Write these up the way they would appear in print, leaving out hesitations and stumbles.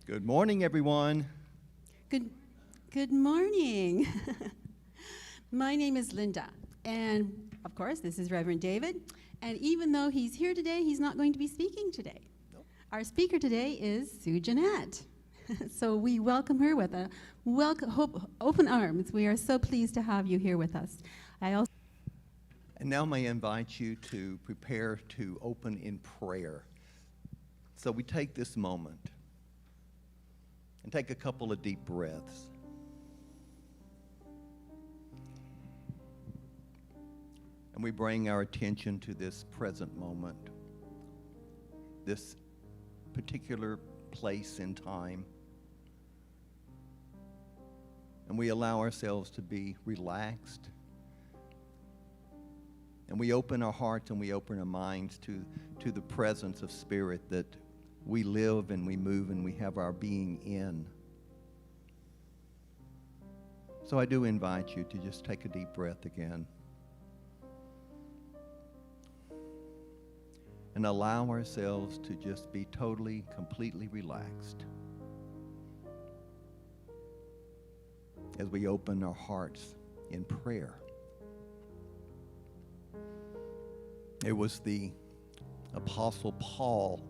Good morning, everyone. Good morning. My name is Linda, and of course, this is Reverend David. And even though he's here today, he's not going to be speaking today. Nope. Our speaker today is Sue Jeanette. So we welcome her with open arms. We are so pleased to have you here with us. And now may I invite you to prepare to open in prayer. So we take this moment and take a couple of deep breaths. And we bring our attention to this present moment, this particular place in time. And we allow ourselves to be relaxed. And we open our hearts and we open our minds to the presence of Spirit that we live and we move and we have our being in. So I do invite you to just take a deep breath again. And allow ourselves to just be totally, completely relaxed as we open our hearts in prayer. It was the Apostle Paul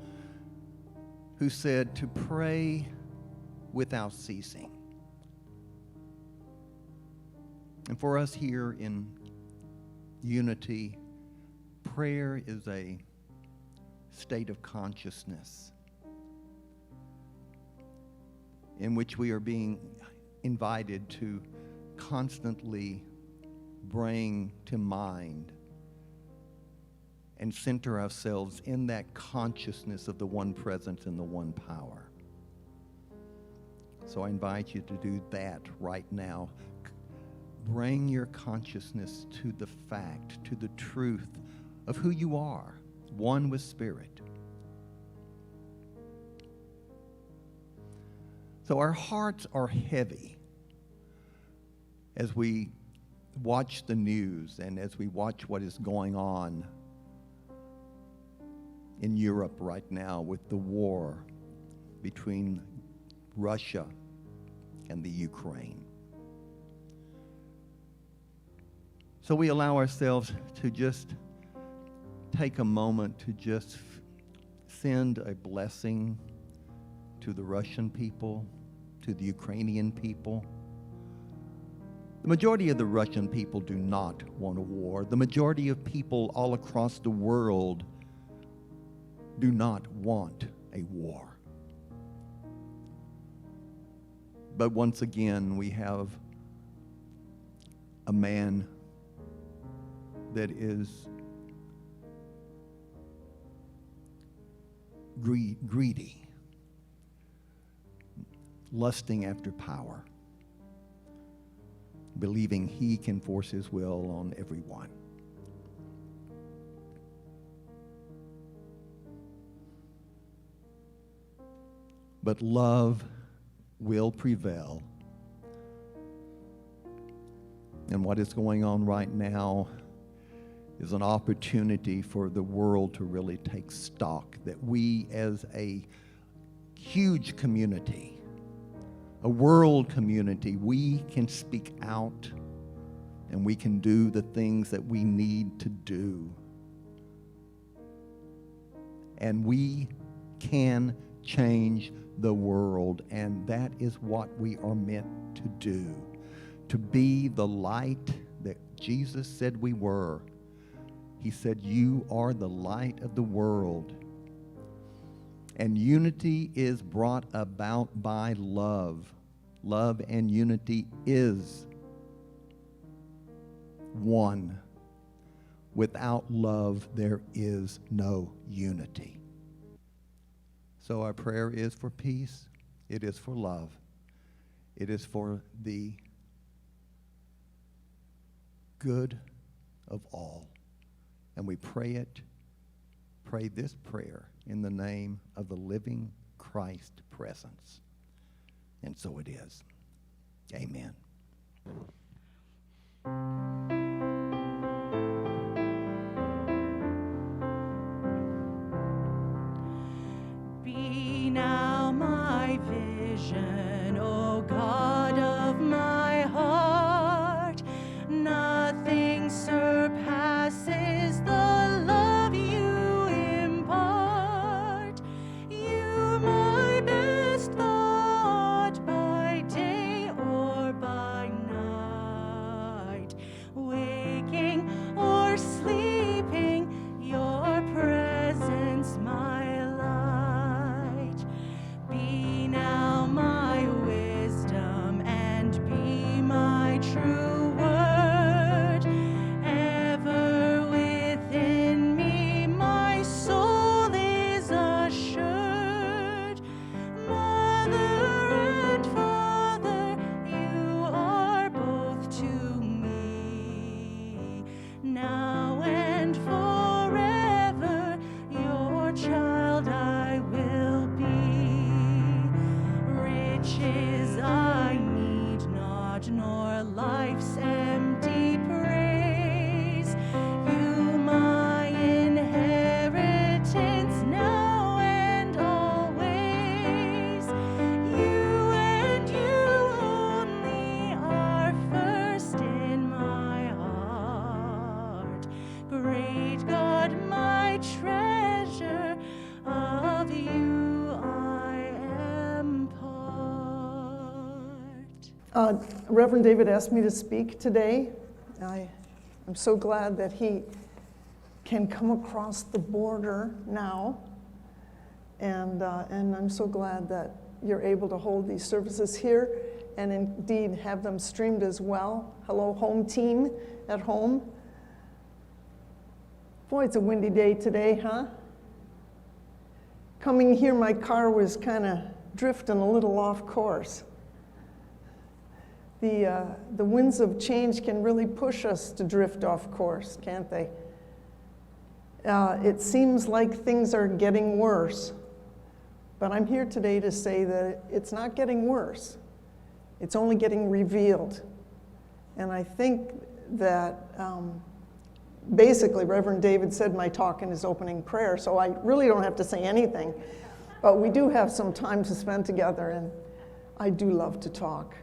who said to pray without ceasing. And for us here in Unity, prayer is a state of consciousness in which we are being invited to constantly bring to mind and center ourselves in that consciousness of the one presence and the one power. So I invite you to do that right now. Bring your consciousness to the fact, to the truth of who you are, one with Spirit. So our hearts are heavy as we watch the news and as we watch what is going on in Europe right now with the war between Russia and the Ukraine. So we allow ourselves to just take a moment to just send a blessing to the Russian people, to the Ukrainian people. The majority of the Russian people do not want a war. The majority of people all across the world do not want a war. But once again, we have a man that is greedy, lusting after power, believing he can force his will on everyone. But love will prevail. And what is going on right now is an opportunity for the world to really take stock, that we as a huge community, a world community, we can speak out and we can do the things that we need to do. And we can change the world, and that is what we are meant to do, to be the light that Jesus said we were. He said, you are the light of the world. And unity is brought about by love. Love and unity is one. Without love, there is no unity. So our prayer is for peace. It is for love. It is for the good of all. And we pray this prayer in the name of the living Christ presence. And so it is. Amen. Be now my vision. nothing surpasses the love you impart. You, my best thought by day or by night, waking or sleeping, your presence my light. Be now my wisdom and be my true word. Ever within me my soul is assured. Mother and Father, you are both to me. Now and forever, your child I will be. Riches I need not, nor life's empty praise. You my inheritance now and always. You and you only are first in my heart. Great God, my treasure, of you I am part. Reverend David asked me to speak today. I'm so glad that he can come across the border now, and I'm so glad that you're able to hold these services here and indeed have them streamed as well. Hello, home team at home. Boy, it's a windy day today, huh? Coming here, my car was kind of drifting a little off course. The winds of change can really push us to drift off course, can't they? It seems like things are getting worse, but I'm here today to say that it's not getting worse. It's only getting revealed. And I think that basically Reverend David said my talk in his opening prayer, so I really don't have to say anything. But we do have some time to spend together, and I do love to talk.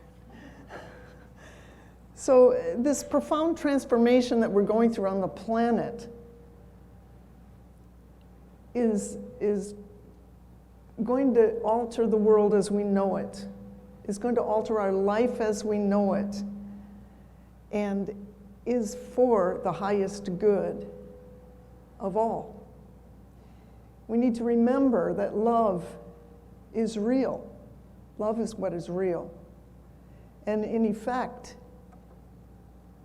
So this profound transformation that we're going through on the planet is going to alter the world as we know it, is going to alter our life as we know it, and is for the highest good of all. We need to remember that love is real. Love is what is real. And in effect,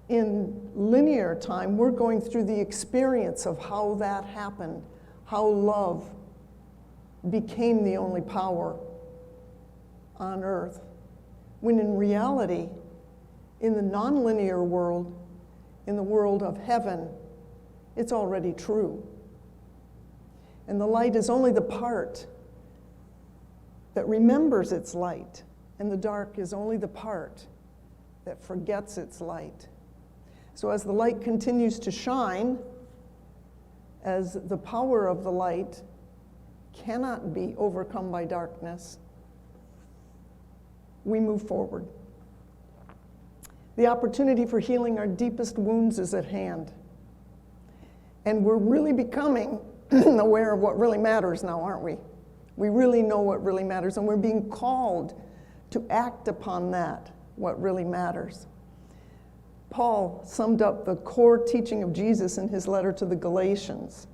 in linear time, we're going through the experience of how that happened, how love became the only power on earth, when in reality, in the nonlinear world, in the world of heaven, it's already true. And the light is only the part that remembers its light, and the dark is only the part that forgets its light. So as the light continues to shine, as the power of the light cannot be overcome by darkness, we move forward. The opportunity for healing our deepest wounds is at hand. And we're really becoming aware of what really matters now, aren't we? We really know what really matters, and we're being called to act upon that, what really matters. Paul summed up the core teaching of Jesus in his letter to the Galatians.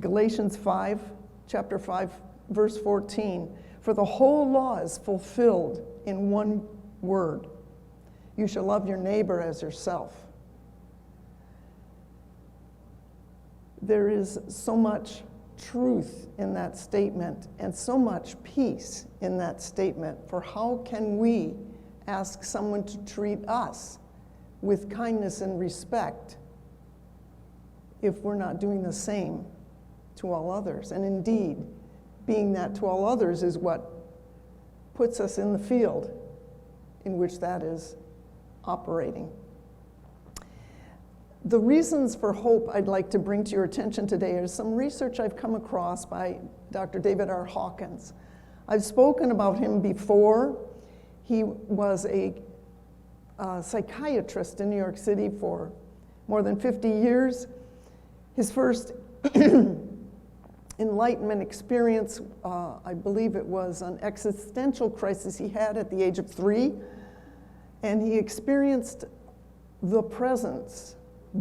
Galatians 5, chapter 5, verse 14. For the whole law is fulfilled in one word. You shall love your neighbor as yourself. There is so much truth in that statement and so much peace in that statement. For how can we ask someone to treat us with kindness and respect if we're not doing the same to all others? And indeed, being that to all others is what puts us in the field in which that is operating. The reasons for hope I'd like to bring to your attention today is some research I've come across by Dr. David R Hawkins. I've spoken about him before. He was a a psychiatrist in New York City for more than 50 years. His first enlightenment experience, I believe it was an existential crisis he had at the age of 3, and he experienced the presence,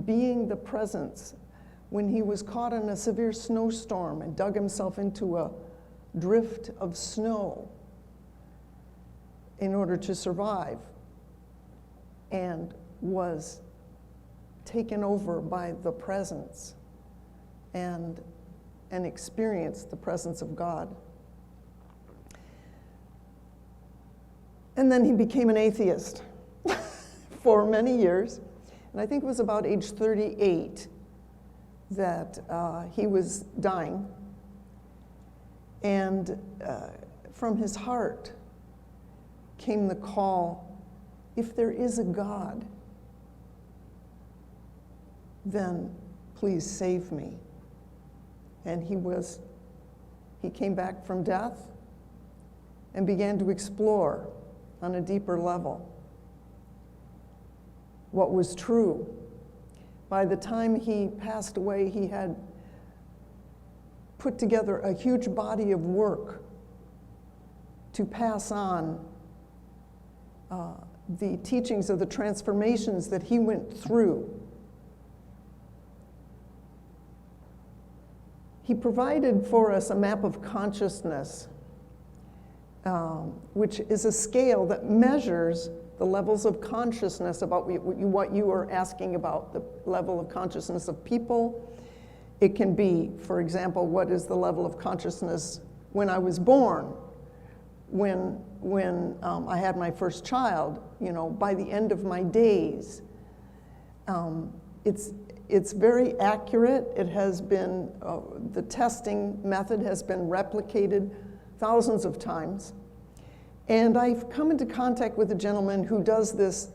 being the presence, when he was caught in a severe snowstorm and dug himself into a drift of snow in order to survive, and was taken over by the presence and experienced the presence of God. And then he became an atheist for many years. And I think it was about age 38 that he was dying. And from his heart came the call, if there is a God, then please save me. And he came back from death and began to explore on a deeper level what was true. By the time he passed away, he had put together a huge body of work to pass on the teachings of the transformations that he went through. He provided for us a map of consciousness, which is a scale that measures the levels of consciousness about what you are asking about, the level of consciousness of people. It can be, for example, what is the level of consciousness when I was born, when I had my first child, by the end of my days. It's very accurate. It has been, the testing method has been replicated thousands of times. And I've come into contact with a gentleman who does this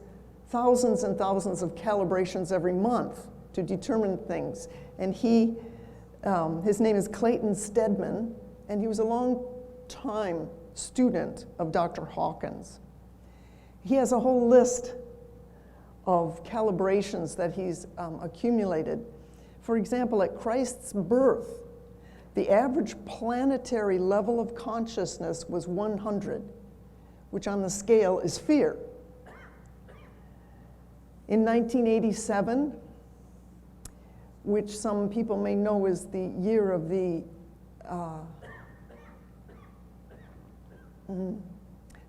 thousands and thousands of calibrations every month to determine things. And his name is Clayton Stedman, and he was a long-time student of Dr. Hawkins. He has a whole list of calibrations that he's accumulated. For example, at Christ's birth, the average planetary level of consciousness was 100, which on the scale is fear. In 1987, which some people may know is the year of the,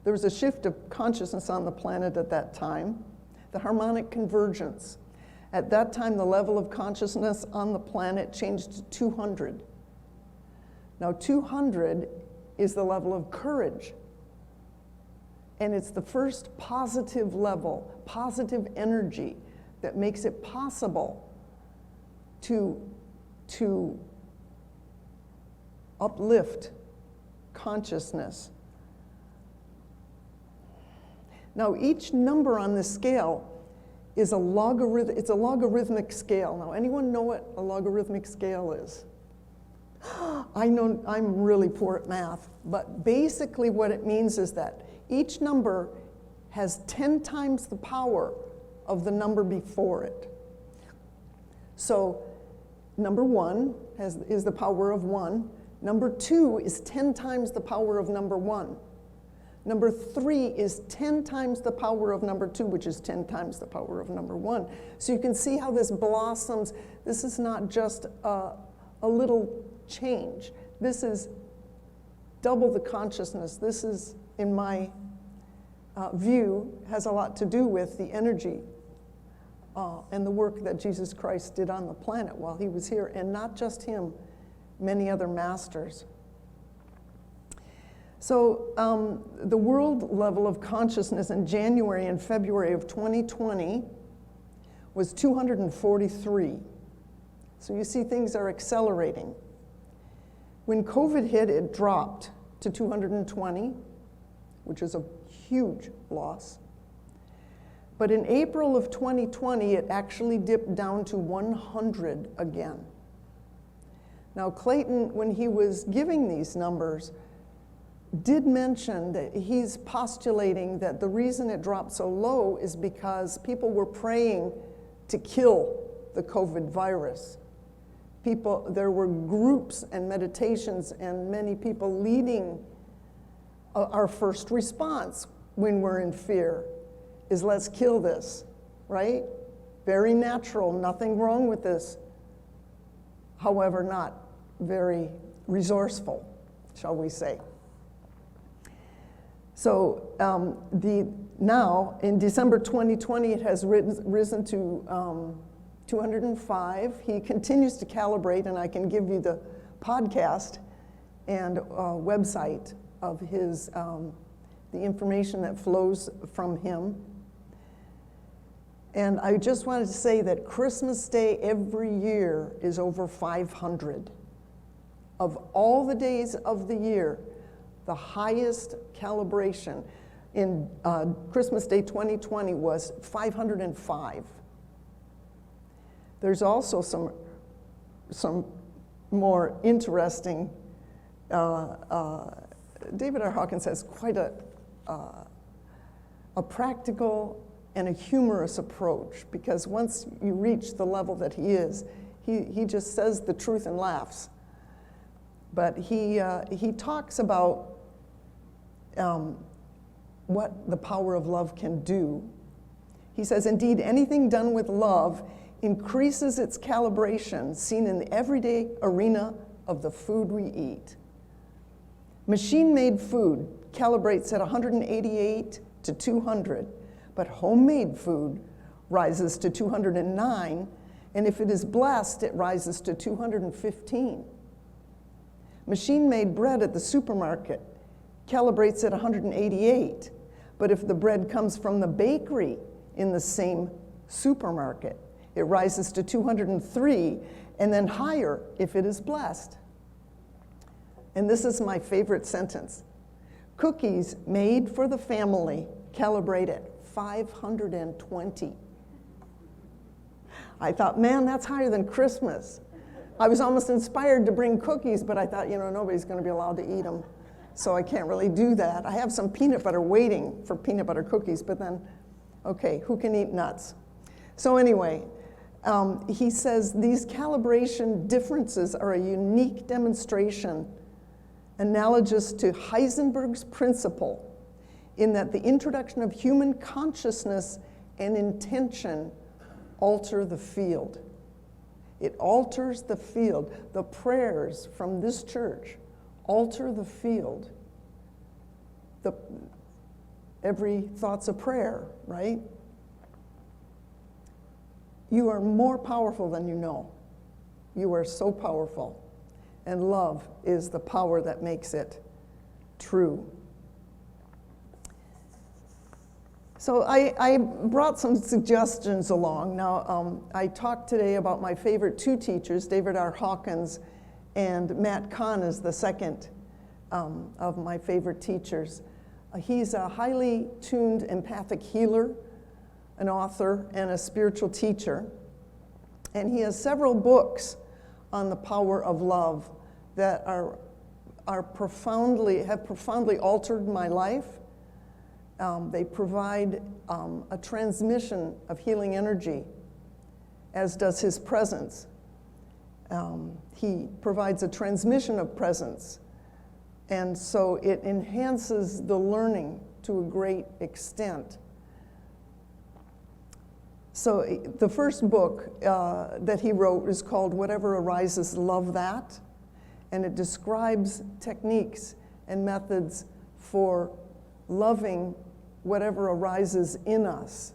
there was a shift of consciousness on the planet at that time, the harmonic convergence. At that time, the level of consciousness on the planet changed to 200. Now, 200 is the level of courage. And it's the first positive level, positive energy that makes it possible to uplift consciousness. Now, each number on this scale is a logarithm. It's a logarithmic scale. Now, anyone know what a logarithmic scale is? I know I'm really poor at math, but basically what it means is that each number has 10 times the power of the number before it. So number 1 is the power of 1. Number 2 is 10 times the power of number 1. Number 3 is 10 times the power of number 2, which is 10 times the power of number 1. So you can see how this blossoms. This is not just a little change. This is double the consciousness. This is, in my view, has a lot to do with the energy and the work that Jesus Christ did on the planet while he was here, and not just him, many other masters. So the world level of consciousness in January and February of 2020 was 243. So you see things are accelerating. When COVID hit, it dropped to 220, which is a huge loss. But in April of 2020, it actually dipped down to 100 again. Now, Clayton, when he was giving these numbers, did mention that he's postulating that the reason it dropped so low is because people were praying to kill the COVID virus. There were groups and meditations and many people leading our first response when we're in fear is let's kill this, right? Very natural, nothing wrong with this. However, not very resourceful, shall we say. So now, in December 2020, it has risen to 205. He continues to calibrate, and I can give you the podcast and website of his, the information that flows from him. And I just wanted to say that Christmas Day every year is over 500. Of all the days of the year, the highest calibration in Christmas Day 2020 was 505. There's also some more interesting, David R. Hawkins has quite a practical and a humorous approach, because once you reach the level that he is, he just says the truth and laughs. But he talks about what the power of love can do. He says, indeed, anything done with love increases its calibration, seen in the everyday arena of the food we eat. Machine-made food calibrates at 188 to 200, but homemade food rises to 209, and if it is blessed, it rises to 215. Machine-made bread at the supermarket calibrates at 188, but if the bread comes from the bakery in the same supermarket, it rises to 203, and then higher if it is blessed. And this is my favorite sentence. Cookies made for the family calibrate at 520. I thought, man, that's higher than Christmas. I was almost inspired to bring cookies, but I thought, nobody's going to be allowed to eat them, so I can't really do that. I have some peanut butter waiting for peanut butter cookies, but then, okay, who can eat nuts? So anyway, he says these calibration differences are a unique demonstration analogous to Heisenberg's principle, in that the introduction of human consciousness and intention alter the field. It alters the field. The prayers from this church alter the field. Every thought's a prayer, right? You are more powerful than you know. You are so powerful. And love is the power that makes it true. So I brought some suggestions along. Now, I talked today about my favorite two teachers, David R. Hawkins and Matt Kahn is the second of my favorite teachers. He's a highly tuned empathic healer, an author, and a spiritual teacher. And he has several books on the power of love that have profoundly altered my life. They provide a transmission of healing energy, as does his presence. He provides a transmission of presence, and so it enhances the learning to a great extent. So the first book that he wrote is called Whatever Arises, Love That, and it describes techniques and methods for loving whatever arises in us.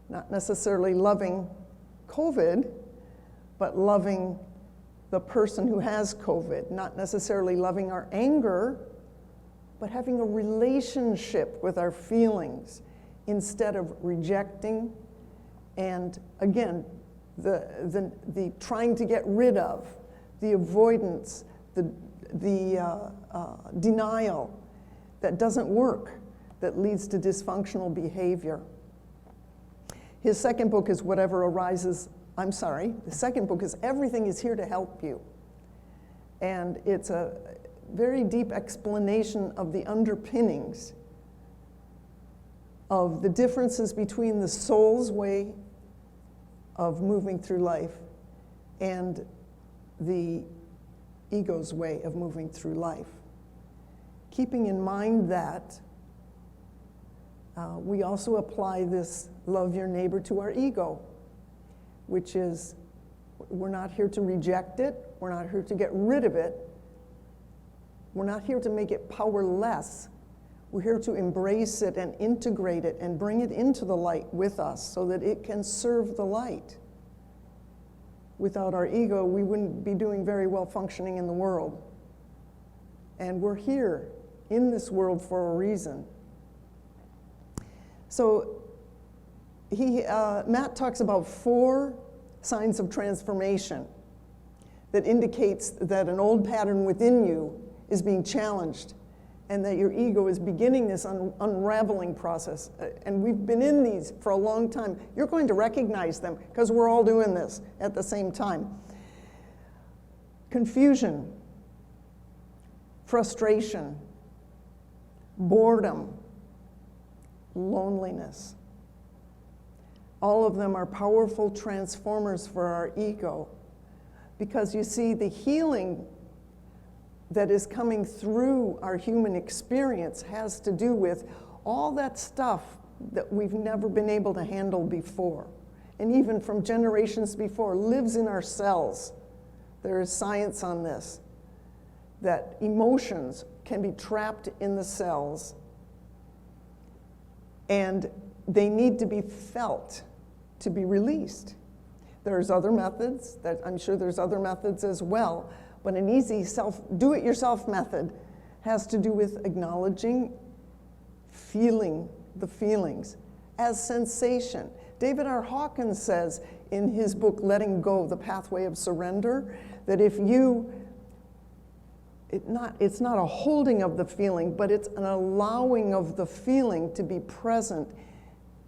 Not necessarily loving COVID, but loving the person who has COVID. Not necessarily loving our anger, but having a relationship with our feelings instead of rejecting. And again, the trying to get rid of, the avoidance, the denial that doesn't work, that leads to dysfunctional behavior. His second book is Whatever Arises. The second book is Everything is Here to Help You. And it's very deep explanation of the underpinnings of the differences between the soul's way of moving through life and the ego's way of moving through life. Keeping in mind that we also apply this love your neighbor to our ego, which is we're not here to reject it, we're not here to get rid of it, we're not here to make it powerless. We're here to embrace it and integrate it and bring it into the light with us so that it can serve the light. Without our ego, we wouldn't be doing very well functioning in the world. And we're here in this world for a reason. So Matt talks about 4 signs of transformation that indicates that an old pattern within you is being challenged and that your ego is beginning this unraveling process. And we've been in these for a long time. You're going to recognize them because we're all doing this at the same time. Confusion, frustration, boredom, loneliness. All of them are powerful transformers for our ego, because you see, the healing that is coming through our human experience has to do with all that stuff that we've never been able to handle before, and even from generations before, lives in our cells. There is science on this, that emotions can be trapped in the cells and they need to be felt to be released. There's other methods, that I'm sure there's other methods as well, but an easy do-it-yourself method has to do with acknowledging, feeling the feelings as sensation. David R. Hawkins says in his book, Letting Go, The Pathway of Surrender, that if you, it's not a holding of the feeling, but it's an allowing of the feeling to be present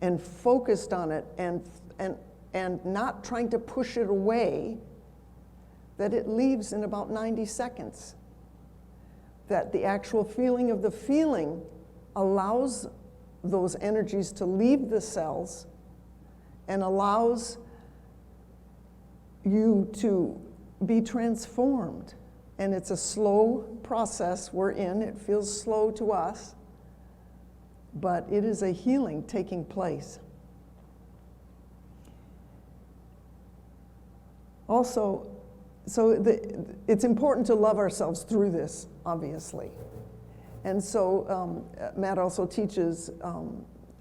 and focused on it and not trying to push it away, that it leaves in about 90 seconds. That the actual feeling of the feeling allows those energies to leave the cells and allows you to be transformed. And it's a slow process we're in. It feels slow to us, but it is a healing taking place. Also, it's important to love ourselves through this, obviously. And so Matt also teaches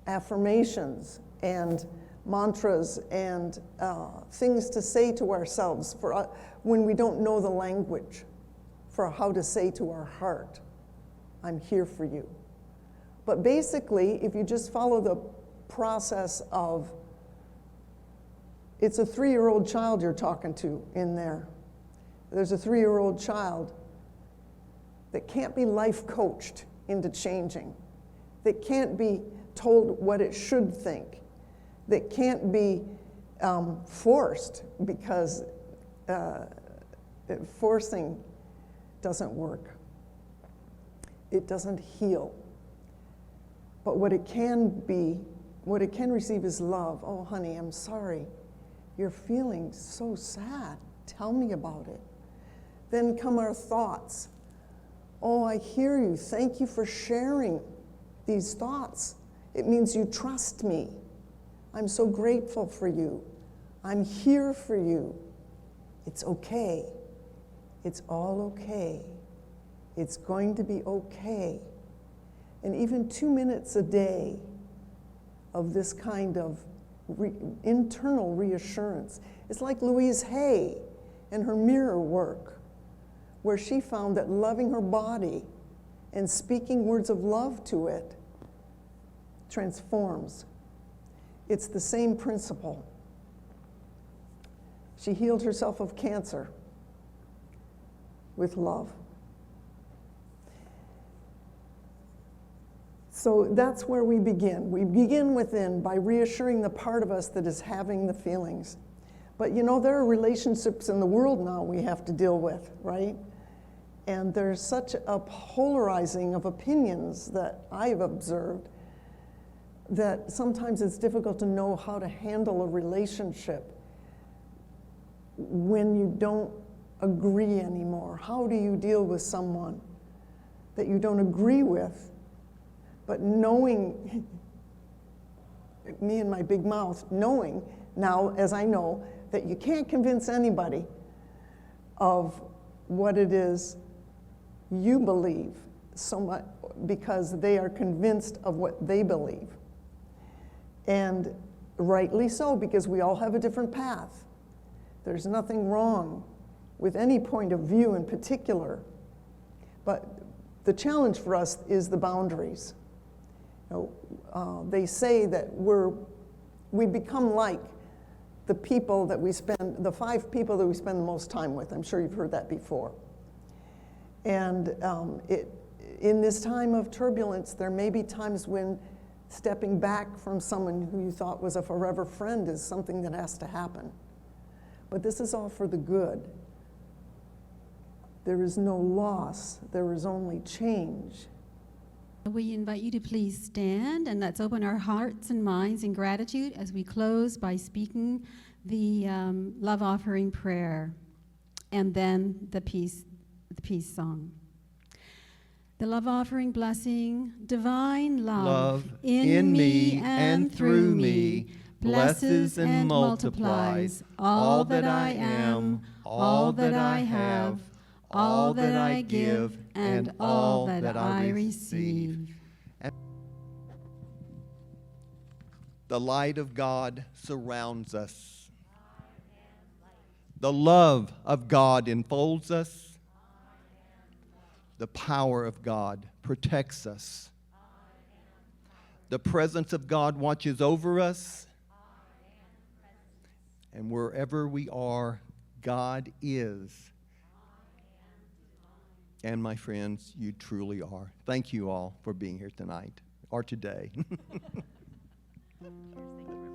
affirmations and mantras and things to say to ourselves for when we don't know the language, for how to say to our heart, I'm here for you. But basically, if you just follow the process of, it's a 3-year-old child you're talking to in there. There's a 3-year-old child that can't be life coached into changing, that can't be told what it should think, that can't be forced, because forcing doesn't work. It doesn't heal. But what it can receive is love. Oh, honey, I'm sorry. You're feeling so sad. Tell me about it. Then come our thoughts. Oh, I hear you. Thank you for sharing these thoughts. It means you trust me. I'm so grateful for you. I'm here for you. It's okay. It's all okay. It's going to be okay. And even 2 minutes a day of this kind of internal reassurance. It's like Louise Hay and her mirror work, where she found that loving her body and speaking words of love to it transforms. It's the same principle. She healed herself of cancer with love. So that's where we begin. We begin within by reassuring the part of us that is having the feelings. But you know, there are relationships in the world now we have to deal with, right? And there's such a polarizing of opinions that I've observed that sometimes it's difficult to know how to handle a relationship when you don't agree anymore. How do you deal with someone that you don't agree with, but knowing, me and my big mouth, knowing now, as I know, that you can't convince anybody of what it is you believe so much because they are convinced of what they believe. And rightly so, because we all have a different path. There's nothing wrong with any point of view in particular, but the challenge for us is the boundaries. You know, they say that we become like the people that we spend, the 5 people that we spend the most time with. I'm sure you've heard that before. And in this time of turbulence, there may be times when stepping back from someone who you thought was a forever friend is something that has to happen. But this is all for the good. There is no loss, there is only change. We invite you to please stand, and let's open our hearts and minds in gratitude as we close by speaking the love offering prayer and then the peace song. The love offering blessing, divine love in me and through me, blesses and multiplies all that I am, all that I have, all that I give, and all that I receive. The light of God surrounds us. The love of God enfolds us. The power of God protects us. The presence of God watches over us. And wherever we are, God is. And my friends, you truly are. Thank you all for being here tonight or today. Thank you.